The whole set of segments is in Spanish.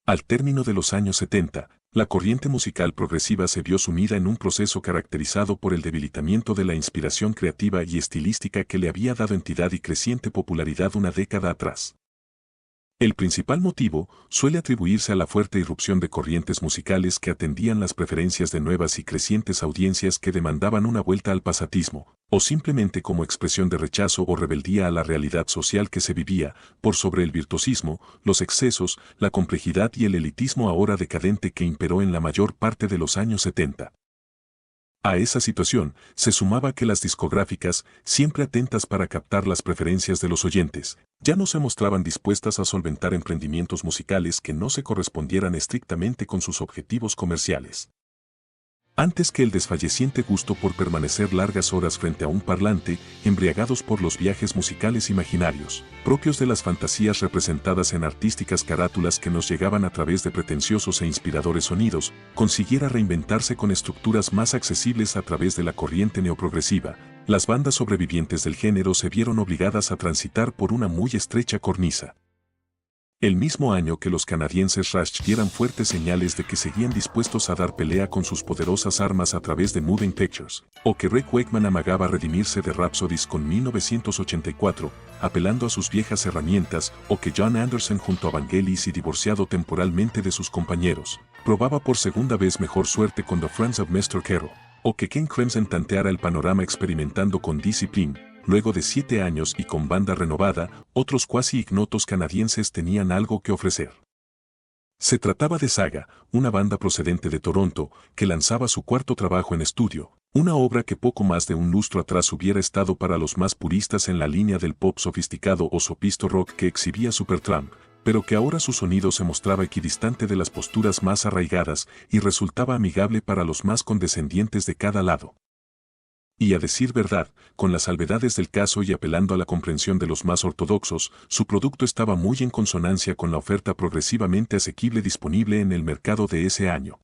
Al término de los años 70, la corriente musical progresiva se vio sumida en un proceso caracterizado por el debilitamiento de la inspiración creativa y estilística que le había dado entidad y creciente popularidad una década atrás. El principal motivo suele atribuirse a la fuerte irrupción de corrientes musicales que atendían las preferencias de nuevas y crecientes audiencias que demandaban una vuelta al pasatismo, o simplemente como expresión de rechazo o rebeldía a la realidad social que se vivía, por sobre el virtuosismo, los excesos, la complejidad y el elitismo ahora decadente que imperó en la mayor parte de los años 70. A esa situación se sumaba que las discográficas, siempre atentas para captar las preferencias de los oyentes, ya no se mostraban dispuestas a solventar emprendimientos musicales que no se correspondieran estrictamente con sus objetivos comerciales. Antes que el desfalleciente gusto por permanecer largas horas frente a un parlante, embriagados por los viajes musicales imaginarios, propios de las fantasías representadas en artísticas carátulas que nos llegaban a través de pretenciosos e inspiradores sonidos, consiguiera reinventarse con estructuras más accesibles a través de la corriente neoprogresiva, las bandas sobrevivientes del género se vieron obligadas a transitar por una muy estrecha cornisa. El mismo año que los canadienses Rush dieran fuertes señales de que seguían dispuestos a dar pelea con sus poderosas armas a través de Moving Pictures, o que Rick Wakeman amagaba redimirse de Rhapsodies con 1984, apelando a sus viejas herramientas, o que John Anderson junto a Vangelis y divorciado temporalmente de sus compañeros, probaba por segunda vez mejor suerte con The Friends of Mr. Carroll, o que King Crimson tanteara el panorama experimentando con Discipline. Luego de 7 años y con banda renovada, otros cuasi ignotos canadienses tenían algo que ofrecer. Se trataba de Saga, una banda procedente de Toronto, que lanzaba su cuarto trabajo en estudio, una obra que poco más de un lustro atrás hubiera estado para los más puristas en la línea del pop sofisticado o sopisto rock que exhibía Supertramp, pero que ahora su sonido se mostraba equidistante de las posturas más arraigadas y resultaba amigable para los más condescendientes de cada lado. Y a decir verdad, con las salvedades del caso y apelando a la comprensión de los más ortodoxos, su producto estaba muy en consonancia con la oferta progresivamente asequible disponible en el mercado de ese año.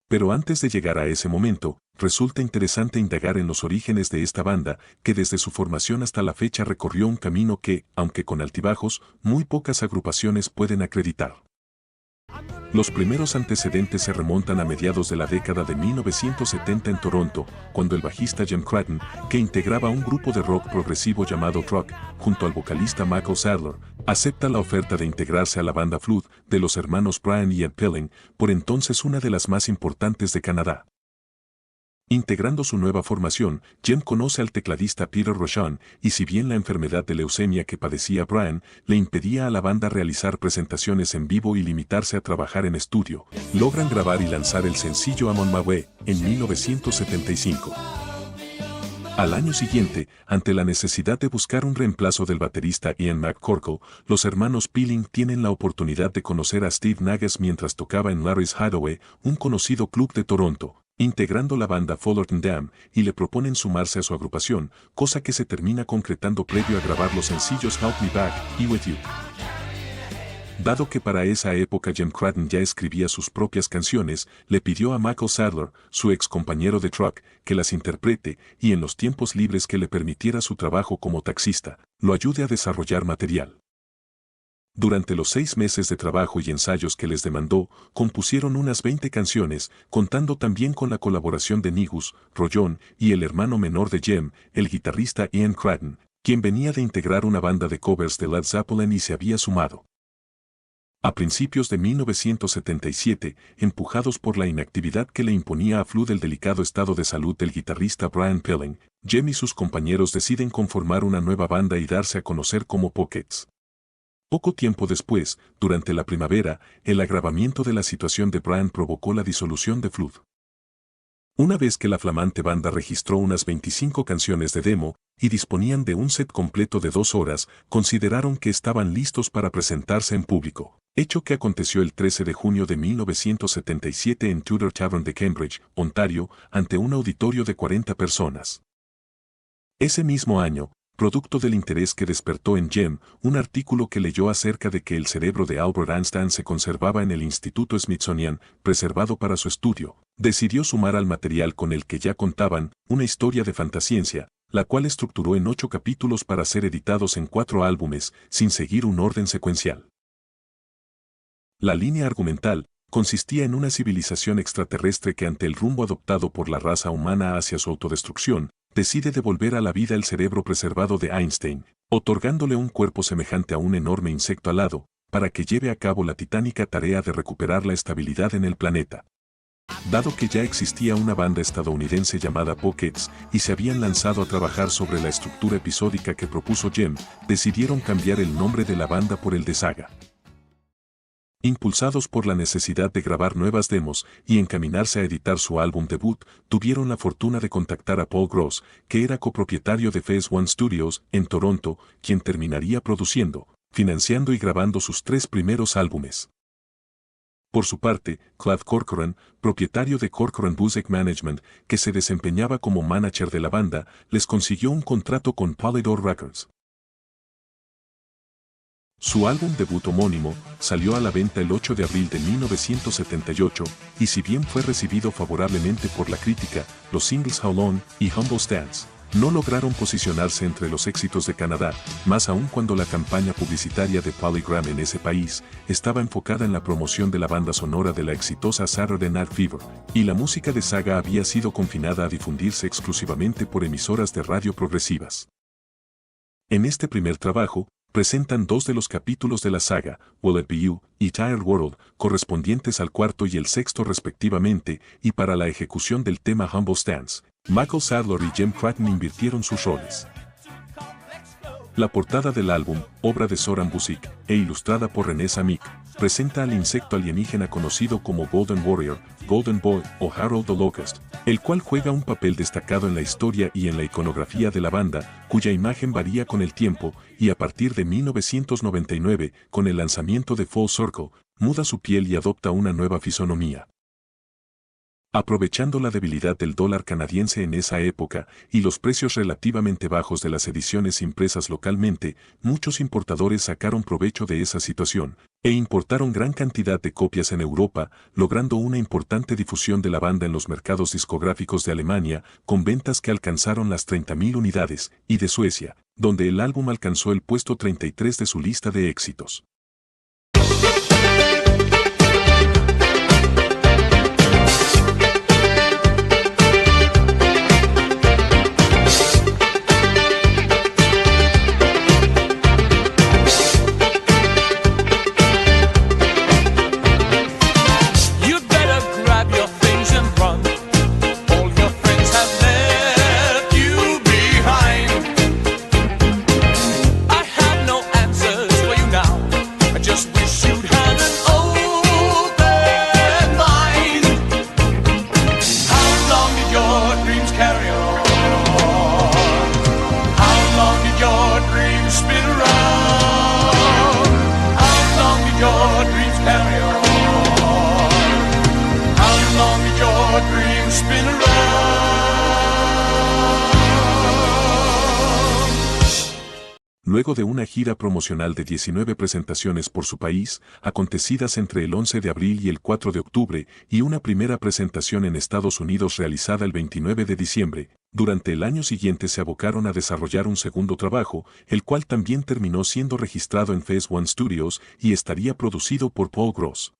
Pero antes de llegar a ese momento, resulta interesante indagar en los orígenes de esta banda, que desde su formación hasta la fecha recorrió un camino que, aunque con altibajos, muy pocas agrupaciones pueden acreditar. Los primeros antecedentes se remontan a mediados de la década de 1970 en Toronto, cuando el bajista Jim Cradden, que integraba un grupo de rock progresivo llamado Truck, junto al vocalista Michael Sadler, acepta la oferta de integrarse a la banda Flood de los hermanos Brian y Ed Pelling, por entonces una de las más importantes de Canadá. Integrando su nueva formación, Jim conoce al tecladista Peter Rochon, y si bien la enfermedad de leucemia que padecía Brian le impedía a la banda realizar presentaciones en vivo y limitarse a trabajar en estudio, logran grabar y lanzar el sencillo I'm on My Way en 1975. Al año siguiente, ante la necesidad de buscar un reemplazo del baterista Ian McCorkle, los hermanos Peeling tienen la oportunidad de conocer a Steve Nagas mientras tocaba en Larry's Hideaway, un conocido club de Toronto, integrando la banda Fullerton Dam, y le proponen sumarse a su agrupación, cosa que se termina concretando previo a grabar los sencillos Help Me Back y With You. Dado que para esa época Jim Cradden ya escribía sus propias canciones, le pidió a Michael Sadler, su ex compañero de Truck, que las interprete y en los tiempos libres que le permitiera su trabajo como taxista, lo ayude a desarrollar material. Durante los 6 meses de trabajo y ensayos que les demandó, compusieron unas 20 canciones, contando también con la colaboración de Negus, Rollon y el hermano menor de Jim, el guitarrista Ian Cradden, quien venía de integrar una banda de covers de Led Zeppelin y se había sumado. A principios de 1977, empujados por la inactividad que le imponía a Flood el delicado estado de salud del guitarrista Brian Pelling, Jim y sus compañeros deciden conformar una nueva banda y darse a conocer como Pockets. Poco tiempo después, durante la primavera, el agravamiento de la situación de Brian provocó la disolución de Flood. Una vez que la flamante banda registró unas 25 canciones de demo y disponían de un set completo de 2 horas, consideraron que estaban listos para presentarse en público, hecho que aconteció el 13 de junio de 1977 en Tudor Tavern de Cambridge, Ontario, ante un auditorio de 40 personas. Ese mismo año, producto del interés que despertó en Jim, un artículo que leyó acerca de que el cerebro de Albert Einstein se conservaba en el Instituto Smithsonian, preservado para su estudio, decidió sumar al material con el que ya contaban, una historia de fantasciencia, la cual estructuró en 8 capítulos para ser editados en 4 álbumes, sin seguir un orden secuencial. La línea argumental consistía en una civilización extraterrestre que ante el rumbo adoptado por la raza humana hacia su autodestrucción, decide devolver a la vida el cerebro preservado de Einstein, otorgándole un cuerpo semejante a un enorme insecto alado, para que lleve a cabo la titánica tarea de recuperar la estabilidad en el planeta. Dado que ya existía una banda estadounidense llamada Pockets y se habían lanzado a trabajar sobre la estructura episódica que propuso Jem, decidieron cambiar el nombre de la banda por el de Saga. Impulsados por la necesidad de grabar nuevas demos y encaminarse a editar su álbum debut, tuvieron la fortuna de contactar a Paul Gross, que era copropietario de Phase One Studios en Toronto, quien terminaría produciendo, financiando y grabando sus 3 primeros álbumes. Por su parte, Clive Corcoran, propietario de Corcoran Music Management, que se desempeñaba como manager de la banda, les consiguió un contrato con Polydor Records. Su álbum debut homónimo salió a la venta el 8 de abril de 1978, y si bien fue recibido favorablemente por la crítica, los singles How Long y Humble Stance no lograron posicionarse entre los éxitos de Canadá, más aún cuando la campaña publicitaria de Polygram en ese país estaba enfocada en la promoción de la banda sonora de la exitosa Saturday Night Fever, y la música de Saga había sido confinada a difundirse exclusivamente por emisoras de radio progresivas. En este primer trabajo, presentan 2 de los capítulos de la saga, Will It Be You y Tired World, correspondientes al 4º y el 6º respectivamente, y para la ejecución del tema Humble Stance, Michael Sadler y Jem Craton invirtieron sus roles. La portada del álbum, obra de Zoran Busic, e ilustrada por René Samick, presenta al insecto alienígena conocido como Golden Warrior, Golden Boy o Harold the Locust, el cual juega un papel destacado en la historia y en la iconografía de la banda, cuya imagen varía con el tiempo, y a partir de 1999, con el lanzamiento de Full Circle, muda su piel y adopta una nueva fisonomía. Aprovechando la debilidad del dólar canadiense en esa época y los precios relativamente bajos de las ediciones impresas localmente, muchos importadores sacaron provecho de esa situación e importaron gran cantidad de copias en Europa, logrando una importante difusión de la banda en los mercados discográficos de Alemania, con ventas que alcanzaron las 30.000 unidades, y de Suecia, donde el álbum alcanzó el puesto 33 de su lista de éxitos. Luego de una gira promocional de 19 presentaciones por su país, acontecidas entre el 11 de abril y el 4 de octubre, y una primera presentación en Estados Unidos realizada el 29 de diciembre, durante el año siguiente se abocaron a desarrollar un segundo trabajo, el cual también terminó siendo registrado en Phase One Studios y estaría producido por Paul Gross.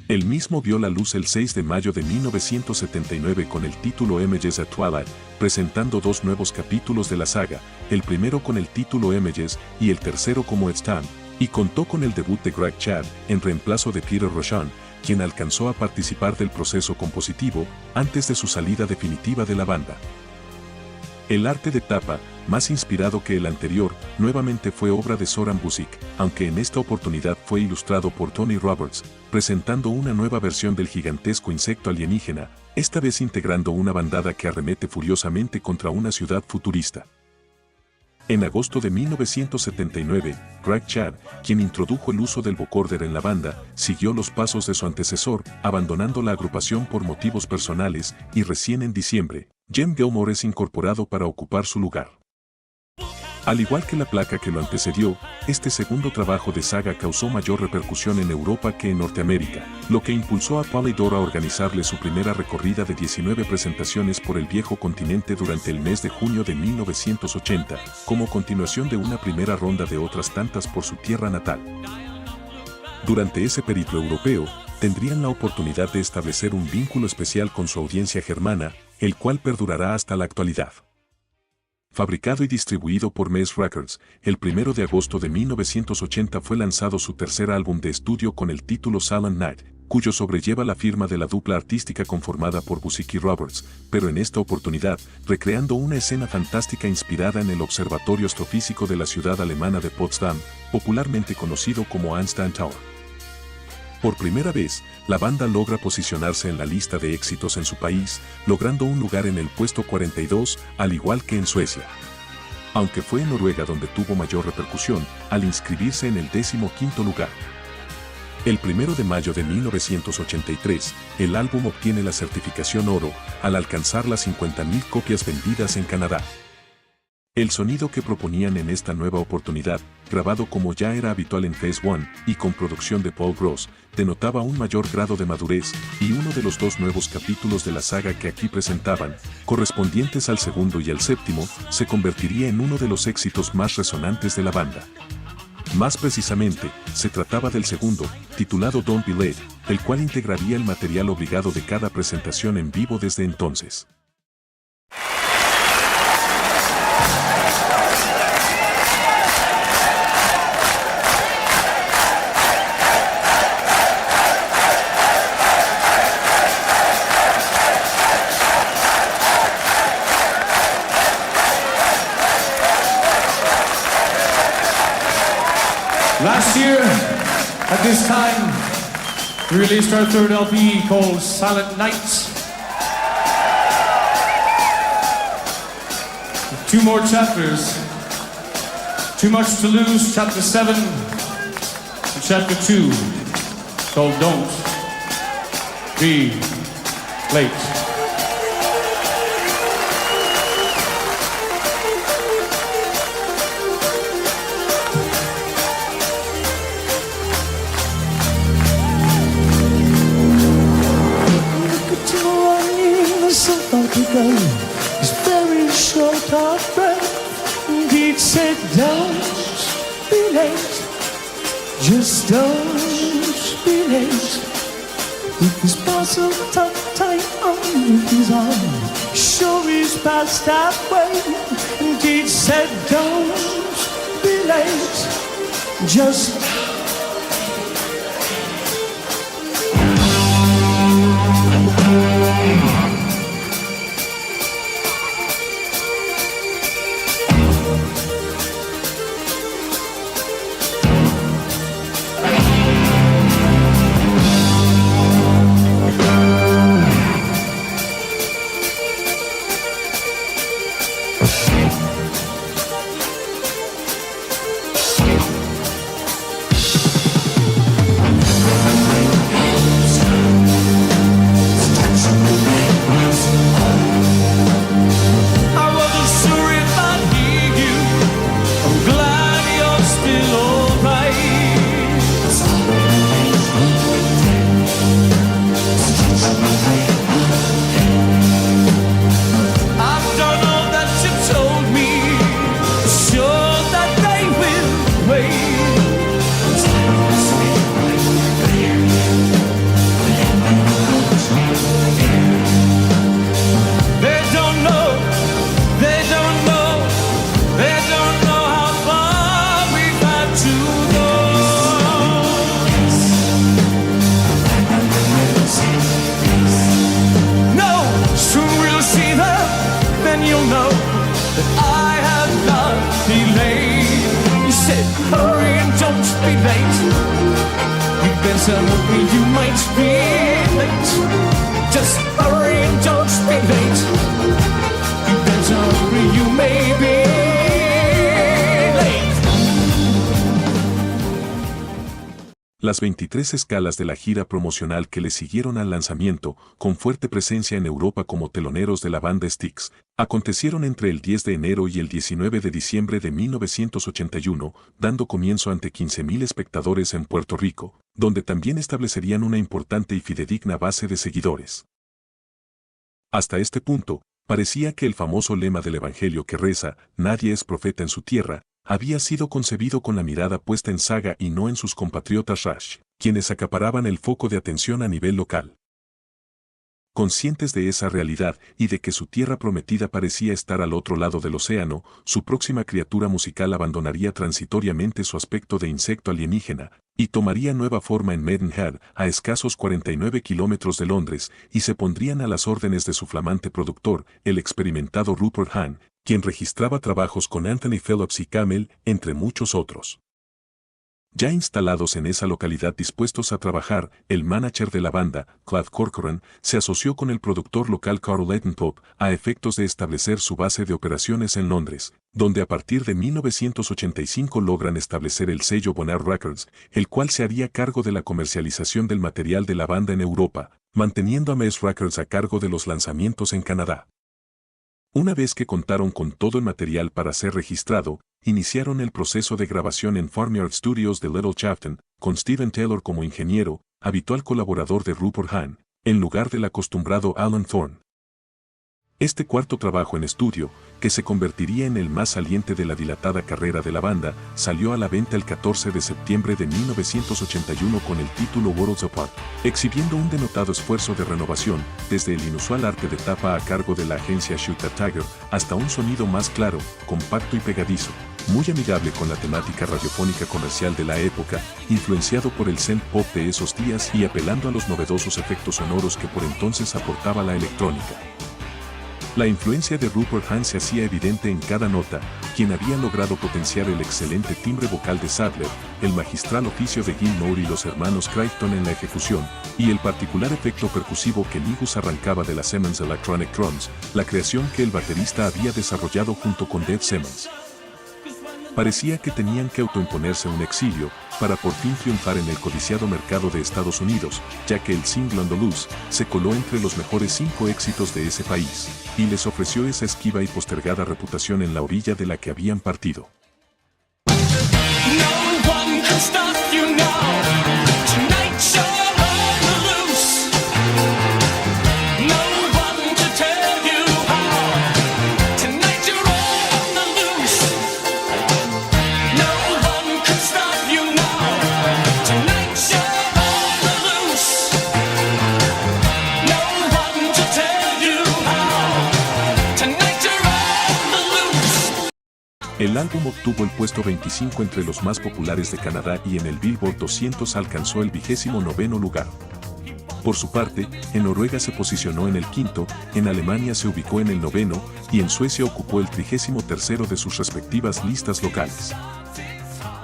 El mismo vio la luz el 6 de mayo de 1979 con el título Images at Twilight, presentando 2 nuevos capítulos de la saga, el primero con el título Images y el tercero como It's Time, y contó con el debut de Greg Chad en reemplazo de Peter Rochon, quien alcanzó a participar del proceso compositivo antes de su salida definitiva de la banda. El arte de tapa, más inspirado que el anterior, nuevamente fue obra de Zoran Busic, aunque en esta oportunidad fue ilustrado por Tony Roberts, presentando una nueva versión del gigantesco insecto alienígena, esta vez integrando una bandada que arremete furiosamente contra una ciudad futurista. En agosto de 1979, Greg Chad, quien introdujo el uso del vocoder en la banda, siguió los pasos de su antecesor, abandonando la agrupación por motivos personales, y recién en diciembre, Jem Gilmore es incorporado para ocupar su lugar. Al igual que la placa que lo antecedió, este segundo trabajo de Saga causó mayor repercusión en Europa que en Norteamérica, lo que impulsó a Polydor a organizarle su primera recorrida de 19 presentaciones por el viejo continente durante el mes de junio de 1980, como continuación de una primera ronda de otras tantas por su tierra natal. Durante ese periplo europeo, tendrían la oportunidad de establecer un vínculo especial con su audiencia germana, el cual perdurará hasta la actualidad. Fabricado y distribuido por Mess Records, el 1 de agosto de 1980 fue lanzado su tercer álbum de estudio con el título Silent Night, cuyo sobrelleva la firma de la dupla artística conformada por Buzik y Roberts, pero en esta oportunidad, recreando una escena fantástica inspirada en el Observatorio Astrofísico de la ciudad alemana de Potsdam, popularmente conocido como Einstein Tower. Por primera vez, la banda logra posicionarse en la lista de éxitos en su país, logrando un lugar en el puesto 42, al igual que en Suecia. Aunque fue en Noruega donde tuvo mayor repercusión, al inscribirse en el 15º lugar. El 1 de mayo de 1983, el álbum obtiene la certificación oro, al alcanzar las 50.000 copias vendidas en Canadá. El sonido que proponían en esta nueva oportunidad, grabado como ya era habitual en Phase One y con producción de Paul Gross, denotaba un mayor grado de madurez, y uno de los dos nuevos capítulos de la saga que aquí presentaban, correspondientes al segundo y al séptimo, se convertiría en uno de los éxitos más resonantes de la banda. Más precisamente, se trataba del segundo, titulado Don't Be Late, el cual integraría el material obligado de cada presentación en vivo desde entonces. Last year, at this time, we released our third LP called Silent Nights. 2 more chapters. Too Much to Lose, Chapter 7, and Chapter 2, called Don't Be Late. It's very short of breath. Indeed said, don't be late. Just don't be late. With his parcel tucked tight underneath his arm, sure he's past halfway. Indeed said, don't be late. Just you might be late. Just hurry and don't be late. You better hurry, you may be late. Las 23 escalas de la gira promocional que le siguieron al lanzamiento, con fuerte presencia en Europa como teloneros de la banda Styx, acontecieron entre el 10 de enero y el 19 de diciembre de 1981, dando comienzo ante 15.000 espectadores en Puerto Rico, donde también establecerían una importante y fidedigna base de seguidores. Hasta este punto, parecía que el famoso lema del Evangelio que reza, nadie es profeta en su tierra, había sido concebido con la mirada puesta en Saga y no en sus compatriotas Rush, quienes acaparaban el foco de atención a nivel local. Conscientes de esa realidad y de que su tierra prometida parecía estar al otro lado del océano, su próxima criatura musical abandonaría transitoriamente su aspecto de insecto alienígena y tomaría nueva forma en Maidenhead, a escasos 49 kilómetros de Londres, y se pondrían a las órdenes de su flamante productor, el experimentado Rupert Hahn, quien registraba trabajos con Anthony Phillips y Camel, entre muchos otros. Ya instalados en esa localidad dispuestos a trabajar, el manager de la banda, Clive Corcoran, se asoció con el productor local Carl Leventhal a efectos de establecer su base de operaciones en Londres, donde a partir de 1985 logran establecer el sello Bonard Records, el cual se haría cargo de la comercialización del material de la banda en Europa, manteniendo a Mess Records a cargo de los lanzamientos en Canadá. Una vez que contaron con todo el material para ser registrado, iniciaron el proceso de grabación en Farmyard Studios de Little Chafton, con Steven Taylor como ingeniero, habitual colaborador de Rupert Hahn, en lugar del acostumbrado Alan Thorne. Este cuarto trabajo en estudio, que se convertiría en el más saliente de la dilatada carrera de la banda, salió a la venta el 14 de septiembre de 1981 con el título Worlds Apart, exhibiendo un denotado esfuerzo de renovación, desde el inusual arte de tapa a cargo de la agencia Shoot the Tiger, hasta un sonido más claro, compacto y pegadizo, muy amigable con la temática radiofónica comercial de la época, influenciado por el synth pop de esos días y apelando a los novedosos efectos sonoros que por entonces aportaba la electrónica. La influencia de Rupert Hahn se hacía evidente en cada nota, quien había logrado potenciar el excelente timbre vocal de Sadler, el magistral oficio de Gilmour y los hermanos Crichton en la ejecución, y el particular efecto percusivo que Mingus arrancaba de las Simmons Electronic Drums, la creación que el baterista había desarrollado junto con Dave Simmons. Parecía que tenían que autoimponerse un exilio, para por fin triunfar en el codiciado mercado de Estados Unidos, ya que el single On the Loose se coló entre los mejores 5 éxitos de ese país, y les ofreció esa esquiva y postergada reputación en la orilla de la que habían partido. El álbum obtuvo el puesto 25 entre los más populares de Canadá y en el Billboard 200 alcanzó el 29º lugar. Por su parte, en Noruega se posicionó en el 5º, en Alemania se ubicó en el 9º y en Suecia ocupó el 33º de sus respectivas listas locales.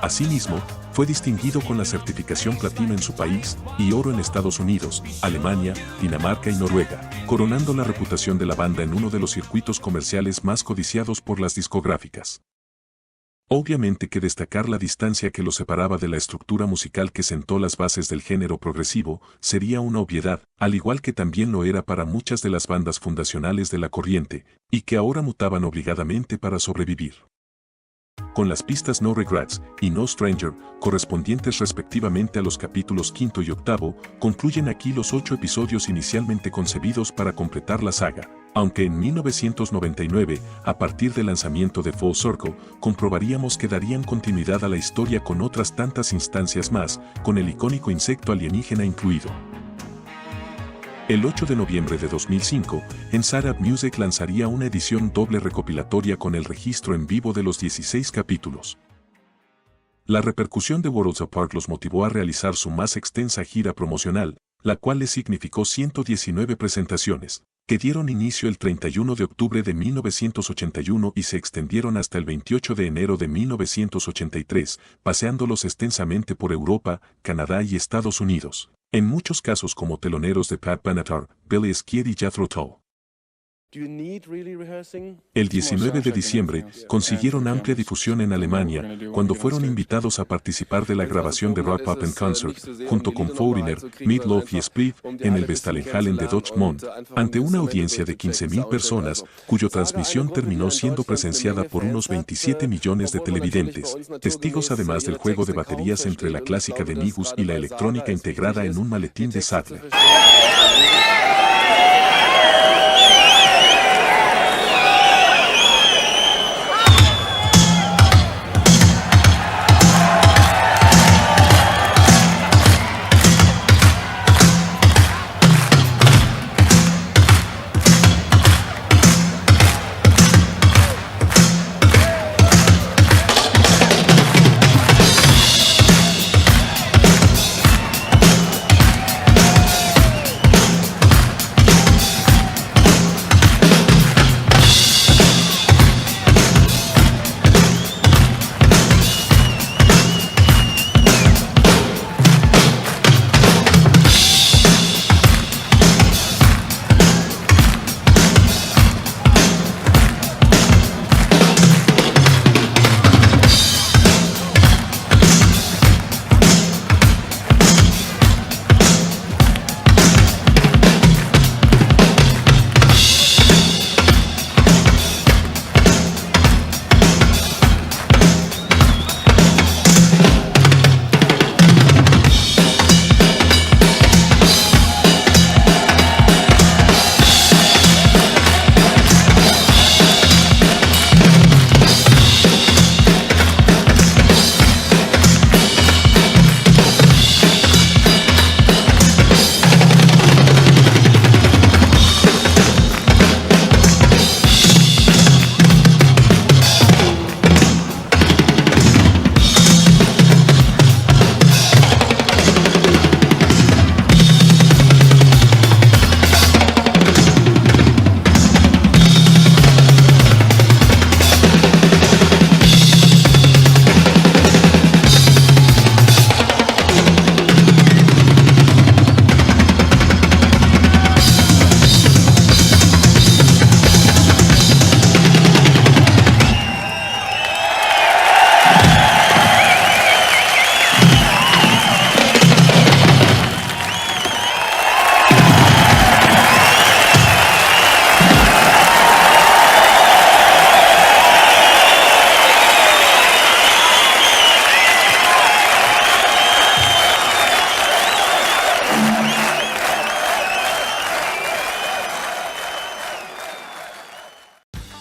Asimismo, fue distinguido con la certificación platino en su país y oro en Estados Unidos, Alemania, Dinamarca y Noruega, coronando la reputación de la banda en uno de los circuitos comerciales más codiciados por las discográficas. Obviamente que destacar la distancia que lo separaba de la estructura musical que sentó las bases del género progresivo sería una obviedad, al igual que también lo era para muchas de las bandas fundacionales de la corriente, y que ahora mutaban obligadamente para sobrevivir. Con las pistas No Regrets y No Stranger, correspondientes respectivamente a los capítulos 5 y 8, concluyen aquí los 8 episodios inicialmente concebidos para completar la saga, aunque en 1999, a partir del lanzamiento de Full Circle, comprobaríamos que darían continuidad a la historia con otras tantas instancias más, con el icónico insecto alienígena incluido. El 8 de noviembre de 2005, Ensarab Music lanzaría una edición doble recopilatoria con el registro en vivo de los 16 capítulos. La repercusión de Worlds Apart los motivó a realizar su más extensa gira promocional, la cual les significó 119 presentaciones, que dieron inicio el 31 de octubre de 1981 y se extendieron hasta el 28 de enero de 1983, paseándolos extensamente por Europa, Canadá y Estados Unidos, en muchos casos como teloneros de Pat Benatar, Billy Squier y Jethro Tull. El 19 de diciembre consiguieron amplia difusión en Alemania cuando fueron invitados a participar de la grabación de Rock Pop and Concert junto con Foreigner, Meatloaf y Split en el Westfalenhallen de Dortmund, ante una audiencia de 15.000 personas cuya transmisión terminó siendo presenciada por unos 27 millones de televidentes, testigos además del juego de baterías entre la clásica de Mingus y la electrónica integrada en un maletín de Sadler.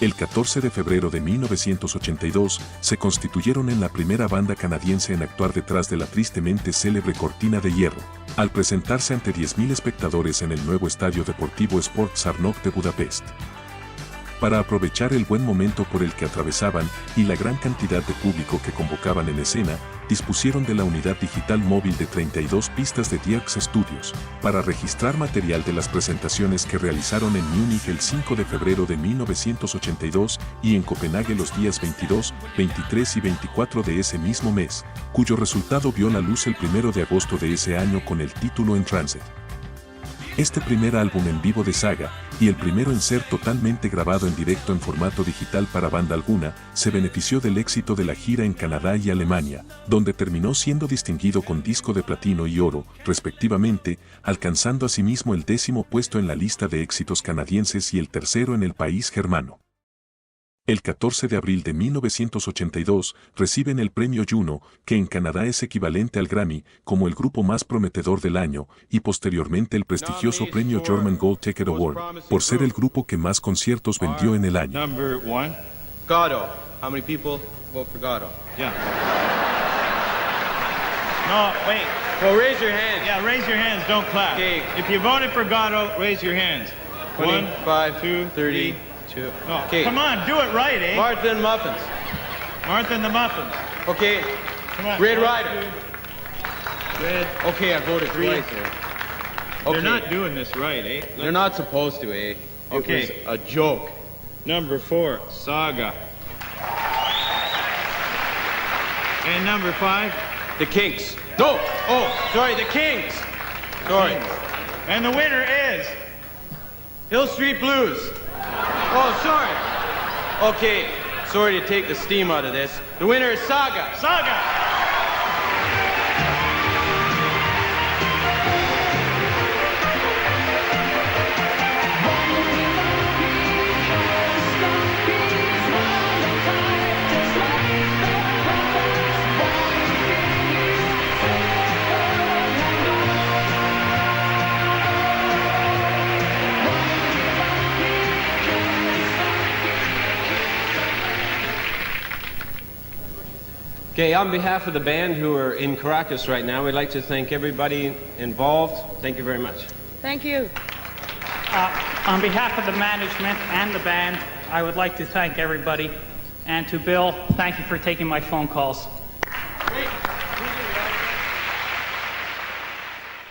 El 14 de febrero de 1982, se constituyeron en la primera banda canadiense en actuar detrás de la tristemente célebre cortina de hierro, al presentarse ante 10.000 espectadores en el nuevo estadio deportivo Sport Szarnok de Budapest. Para aprovechar el buen momento por el que atravesaban y la gran cantidad de público que convocaban en escena, dispusieron de la unidad digital móvil de 32 pistas de Dierks Studios, para registrar material de las presentaciones que realizaron en Múnich el 5 de febrero de 1982 y en Copenhague los días 22, 23 y 24 de ese mismo mes, cuyo resultado vio la luz el 1 de agosto de ese año con el título En Trance. Este primer álbum en vivo de Saga, y el primero en ser totalmente grabado en directo en formato digital para banda alguna, se benefició del éxito de la gira en Canadá y Alemania, donde terminó siendo distinguido con disco de platino y oro, respectivamente, alcanzando asimismo el 10º puesto en la lista de éxitos canadienses y el tercero en el país germano. El 14 de abril de 1982 reciben el premio Juno, que en Canadá es equivalente al Grammy, como el grupo más prometedor del año, y posteriormente el prestigioso premio German Gold Ticket Award, por ser el grupo que más conciertos vendió en el año. Number 1. Gatto. How many people vote for Gatto? Yeah. No, wait. Well, raise your hand. Yeah, raise your hands, don't clap. Okay. If you voted for Gatto, raise your hands. 25, 2, 30, 3. 2. No, Okay. come on, do it right, eh? Martha and Muffins. Martha and the Muffins. Okay. Come on. Red 1, Ryder. 2. Red. Okay, I voted twice here. They're not doing this right, eh? They're not supposed to, eh? Okay. It was a joke. Number 4, Saga. And number 5, The Kinks. No! Oh, sorry, the Kings. Sorry. and the winner is Hill Street Blues. Oh, sorry. Okay, sorry to take the steam out of this. The winner is Saga. Saga. Okay, on behalf of the band who are in Caracas right now, we'd like to thank everybody involved. Thank you very much. Thank you. On behalf of the management and the band, I would like to thank everybody. And to Bill, thank you for taking my phone calls.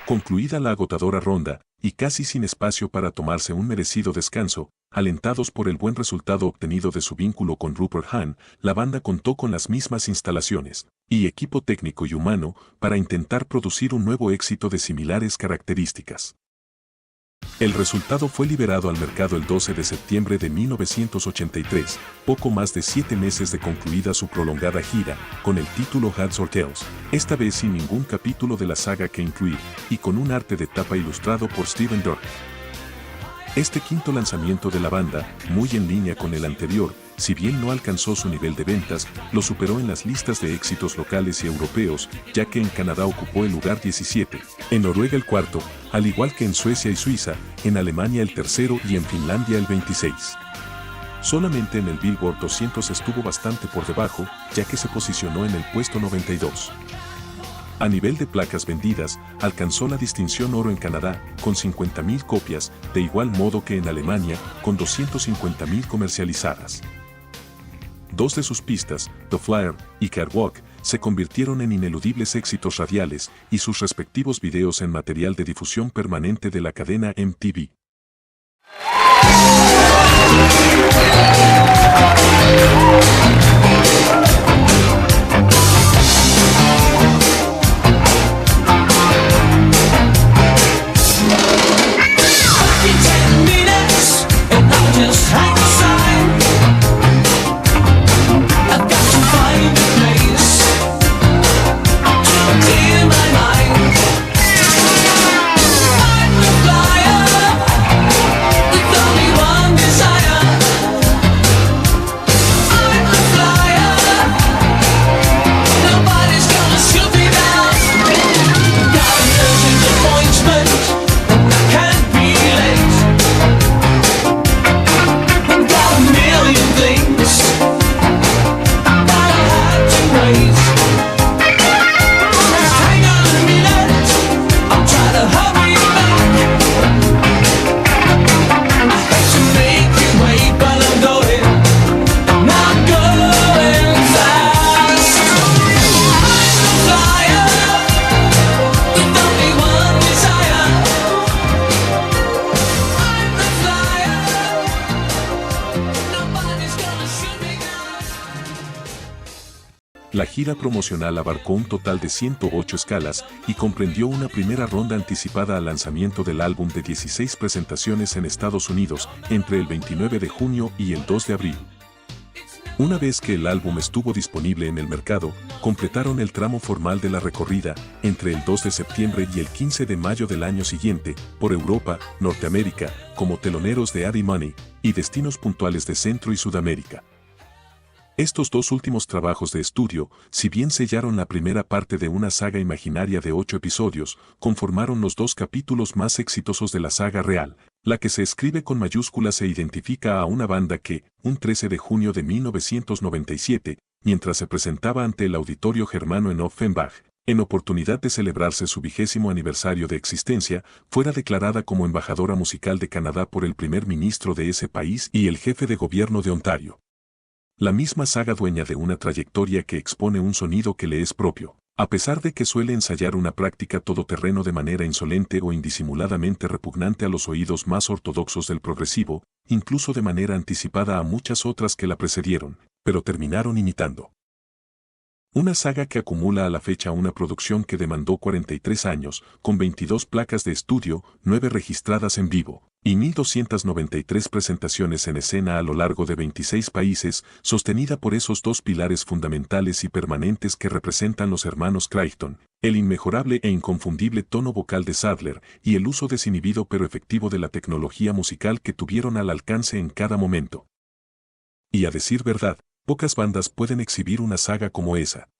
Concluida la agotadora ronda, y casi sin espacio para tomarse un merecido descanso, alentados por el buen resultado obtenido de su vínculo con Rupert Hahn, la banda contó con las mismas instalaciones y equipo técnico y humano para intentar producir un nuevo éxito de similares características. El resultado fue liberado al mercado el 12 de septiembre de 1983, poco más de 7 meses de concluida su prolongada gira, con el título Heads or Tails, esta vez sin ningún capítulo de la saga que incluir, y con un arte de tapa ilustrado por Steven Dirk. Este quinto lanzamiento de la banda, muy en línea con el anterior, si bien no alcanzó su nivel de ventas, lo superó en las listas de éxitos locales y europeos, ya que en Canadá ocupó el lugar 17, en Noruega el cuarto, al igual que en Suecia y Suiza, en Alemania el tercero y en Finlandia el 26. Solamente en el Billboard 200 estuvo bastante por debajo, ya que se posicionó en el puesto 92. A nivel de placas vendidas, alcanzó la distinción oro en Canadá, con 50.000 copias, de igual modo que en Alemania, con 250.000 comercializadas. Dos de sus pistas, The Flyer y Catwalk, se convirtieron en ineludibles éxitos radiales y sus respectivos videos en material de difusión permanente de la cadena MTV. Desire. I'm the flyer. La gira promocional abarcó un total de 108 escalas y comprendió una primera ronda anticipada al lanzamiento del álbum de 16 presentaciones en Estados Unidos entre el 29 de junio y el 2 de abril. Una vez que el álbum estuvo disponible en el mercado, completaron el tramo formal de la recorrida entre el 2 de septiembre y el 15 de mayo del año siguiente, por Europa, Norteamérica, como teloneros de Eddie Money, y destinos puntuales de Centro y Sudamérica. Estos dos últimos trabajos de estudio, si bien sellaron la primera parte de una saga imaginaria de 8 episodios, conformaron los dos capítulos más exitosos de la saga real, la que se escribe con mayúsculas e identifica a una banda que, un 13 de junio de 1997, mientras se presentaba ante el Auditorio Germano en Offenbach, en oportunidad de celebrarse su 20º aniversario de existencia, fuera declarada como embajadora musical de Canadá por el primer ministro de ese país y el jefe de gobierno de Ontario. La misma saga dueña de una trayectoria que expone un sonido que le es propio, a pesar de que suele ensayar una práctica todoterreno de manera insolente o indisimuladamente repugnante a los oídos más ortodoxos del progresivo, incluso de manera anticipada a muchas otras que la precedieron, pero terminaron imitando. Una saga que acumula a la fecha una producción que demandó 43 años, con 22 placas de estudio, 9 registradas en vivo, y 1.293 presentaciones en escena a lo largo de 26 países, sostenida por esos dos pilares fundamentales y permanentes que representan los hermanos Crichton, el inmejorable e inconfundible tono vocal de Sadler y el uso desinhibido pero efectivo de la tecnología musical que tuvieron al alcance en cada momento. Y a decir verdad, pocas bandas pueden exhibir una saga como esa.